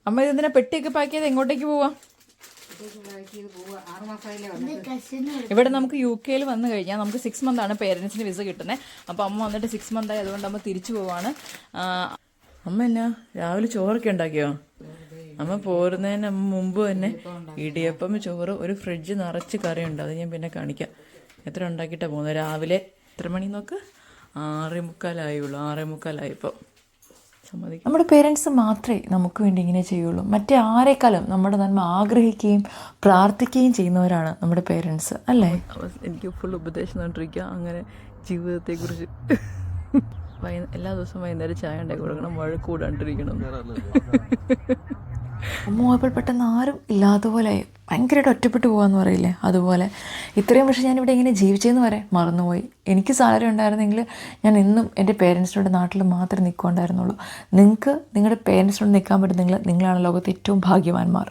അമ്മ ഇതെന്തിനാ പെട്ടിയൊക്കെ പാക്ക് ചെയ്ത് എങ്ങോട്ടേക്ക് പോവാ? ഇവിടെ നമുക്ക് UK വന്നു കഴിഞ്ഞാൽ നമുക്ക് 6 മന്താണ് പേരൻസിന് വിസ കിട്ടുന്നത്. അപ്പോൾ അമ്മ വന്നിട്ട് 6 മന്തായി, അതുകൊണ്ട് അമ്മ തിരിച്ചു പോവാണ്. അമ്മ എന്നാ രാവിലെ ചോറൊക്കെ ഉണ്ടാക്കിയോ? അമ്മ പോരുന്നതിന് മുമ്പ് തന്നെ ഇടിയപ്പം, ചോറ്, ഒരു ഫ്രിഡ്ജ് നിറച്ച് കറിയുണ്ട്. അത് ഞാൻ പിന്നെ കാണിക്കാം. എത്ര ഉണ്ടാക്കിയിട്ടാണ് പോകുന്നത്. രാവിലെ എത്ര മണി നോക്ക്? 6:45 6:45 ഇപ്പോൾ. സമ്മതിക്കും. നമ്മുടെ പേരൻസ് മാത്രമേ നമുക്ക് വേണ്ടി ഇങ്ങനെ ചെയ്യുള്ളൂ. മറ്റേ ആരെക്കാളും നമ്മുടെ നന്മ ആഗ്രഹിക്കുകയും പ്രാർത്ഥിക്കുകയും ചെയ്യുന്നവരാണ് നമ്മുടെ പേരൻസ്, അല്ലേ? എനിക്ക് ഫുൾ ഉപദേശം തന്നിട്ടിരിക്കുക അങ്ങനെ ജീവിതത്തെക്കുറിച്ച്. എല്ലാ ദിവസവും വൈകുന്നേരം ചായ ഉണ്ടാക്കി കൊടുക്കണം, വഴക്ക് കൂടാണ്ടിരിക്കണം. അമ്മ പോയപ്പോൾ പെട്ടെന്ന് ആരും ഇല്ലാത്ത പോലെ ഭയങ്കരമായിട്ട് ഒറ്റപ്പെട്ടു പോകാമെന്ന് പറയില്ലേ, അതുപോലെ. ഇത്രയും വർഷം ഞാനിവിടെ ഇങ്ങനെ ജീവിച്ചതെന്ന് വരെ മറന്നുപോയി. എനിക്ക് സാലറി ഉണ്ടായിരുന്നെങ്കിൽ ഞാൻ എന്നും എൻ്റെ പേരൻസിനോട് നാട്ടിൽ മാത്രമേ നിൽക്കുന്നുണ്ടായിരുന്നുള്ളൂ. നിങ്ങൾക്ക് നിങ്ങളുടെ പേരൻസിനോട് നിൽക്കാൻ പറ്റുന്നെങ്കിൽ നിങ്ങളാണ് ലോകത്തെ ഏറ്റവും ഭാഗ്യവാന്മാർ.